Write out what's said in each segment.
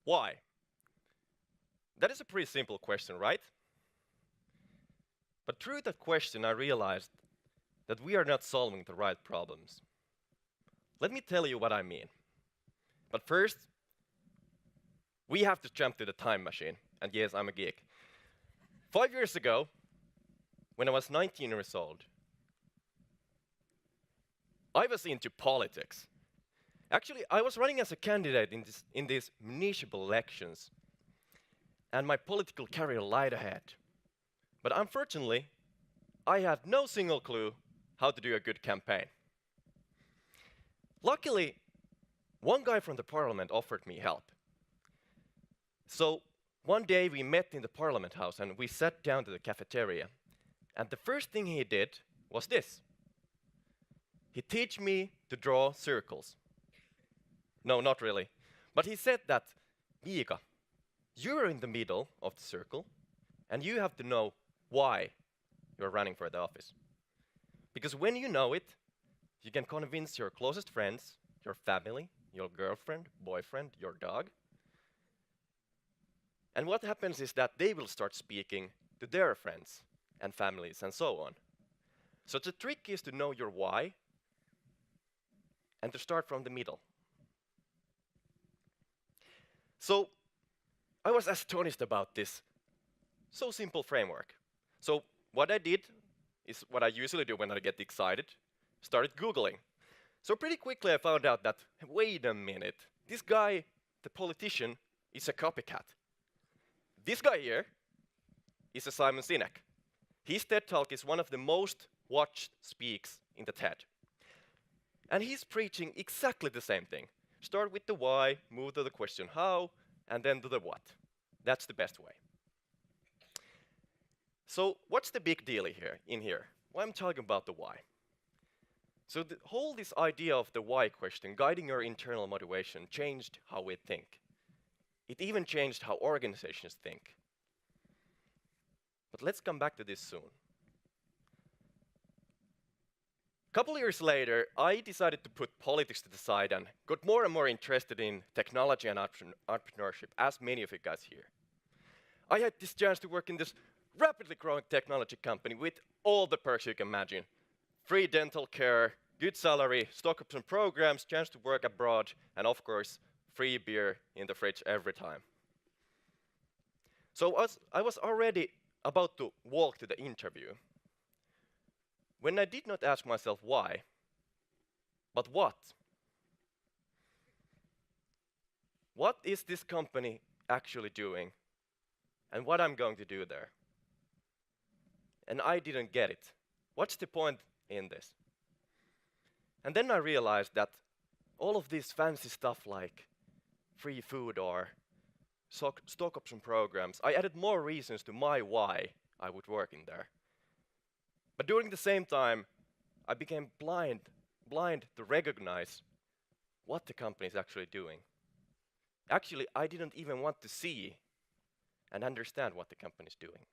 Why? That is a pretty simple question, right? But through that question, I realized that we are not solving the right problems. Let me tell you what I mean. But first, we have to jump to the time machine. And yes, I'm a geek. 5 years ago, when I was 19 years old, I was into politics. Actually, I was running as a candidate in these municipal elections, and my political career lied ahead. But unfortunately, I had no single clue how to do a good campaign. Luckily, one guy from the parliament offered me help. So one day we met in the parliament house and we sat down to the cafeteria. And the first thing he did was this. He taught me to draw circles. No, not really. But he said that, Miika, you're in the middle of the circle and you have to know why you're running for the office. Because when you know it, you can convince your closest friends, your family, your girlfriend, boyfriend, your dog. And what happens is that they will start speaking to their friends and families and so on. So the trick is to know your why and to start from the middle. So I was astonished about this so simple framework. So what I did is what I usually do when I get excited, started Googling. So pretty quickly I found out that, wait a minute, this guy, the politician, is a copycat. This guy here is a Simon Sinek. His TED Talk is one of the most watched speaks in the TED. And he's preaching exactly the same thing. Start with the why, move to the question how, and then to the what. That's the best way. So what's the big deal here? Why I'm talking about the why. So this idea of the why question, guiding your internal motivation, changed how we think. It even changed how organizations think. But let's come back to this soon. A couple years later, I decided to put politics to the side and got more and more interested in technology and entrepreneurship, as many of you guys here. I had this chance to work in this rapidly growing technology company with all the perks you can imagine. Free dental care, good salary, stock option programs, chance to work abroad, and of course, free beer in the fridge every time. So I was already about to walk to the interview when I did not ask myself why, but what? What is this company actually doing, and what I'm going to do there? And I didn't get it. What's the point in this? And then I realized that all of this fancy stuff like free food or stock option programs, I added more reasons to my why I would work in there. But during the same time, I became blind to recognize what the company is actually doing. Actually, I didn't even want to see and understand what the company is doing.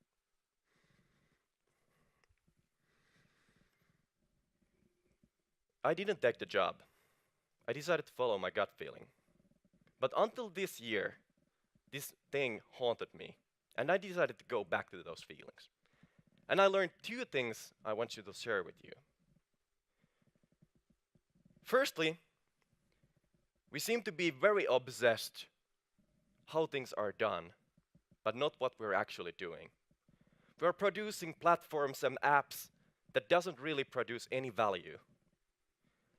I didn't take the job. I decided to follow my gut feeling. But until this year, this thing haunted me, and I decided to go back to those feelings. And I learned two things I want you to share with you. Firstly, we seem to be very obsessed how things are done, but not what we're actually doing. We're producing platforms and apps that doesn't really produce any value.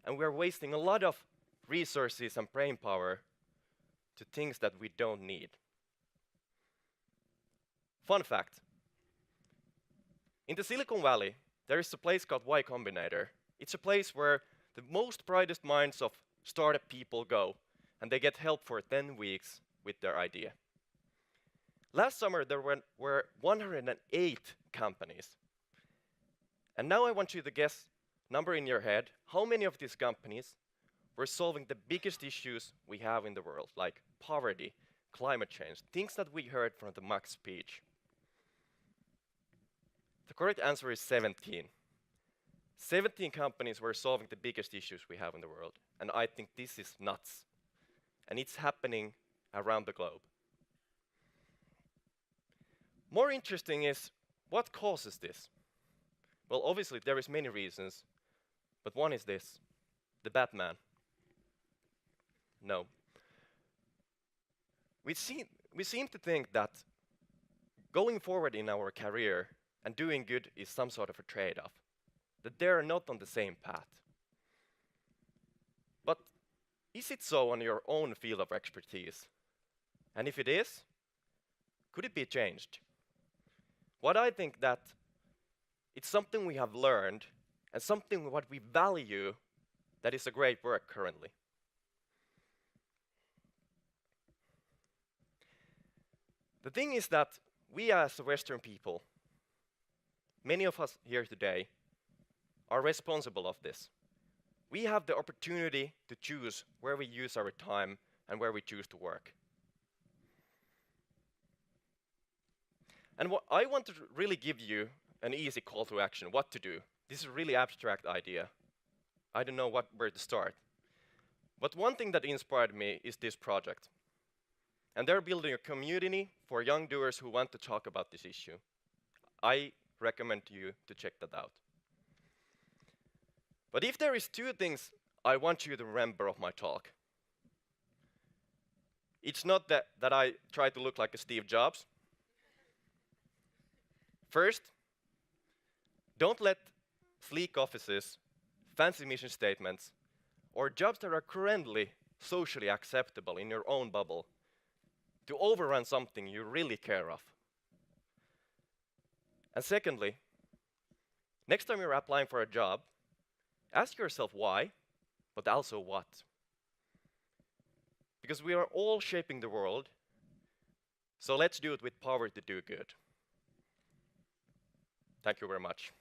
And we're wasting a lot of resources and brain power to things that we don't need. Fun fact. In the Silicon Valley, there is a place called Y Combinator. It's a place where the most brightest minds of startup people go, and they get help for 10 weeks with their idea. Last summer, there were 108 companies. And now I want you to guess, number in your head, how many of these companies were solving the biggest issues we have in the world, like poverty, climate change, things that we heard from the Max speech. The correct answer is 17. 17 companies were solving the biggest issues we have in the world. And I think this is nuts. And it's happening around the globe. More interesting is what causes this? Well, obviously there is many reasons, but one is this: the Batman. No. We seem to think that going forward in our career and doing good is some sort of a trade-off, that they're not on the same path. But is it so on your own field of expertise? And if it is, could it be changed? What I think that it's something we have learned and something what we value that is a great work currently. The thing is that we as Western people, many of us here today, are responsible of this. We have the opportunity to choose where we use our time and where we choose to work. And I want to really give you an easy call to action, what to do. This is a really abstract idea. I don't know where to start. But one thing that inspired me is this project. And they're building a community for young doers who want to talk about this issue. I recommend you to check that out. But if there is two things I want you to remember of my talk, it's not that I try to look like a Steve Jobs. First, don't let sleek offices, fancy mission statements, or jobs that are currently socially acceptable in your own bubble to overrun something you really care of. And secondly, next time you're applying for a job, ask yourself why, but also what. Because we are all shaping the world, so let's do it with power to do good. Thank you very much.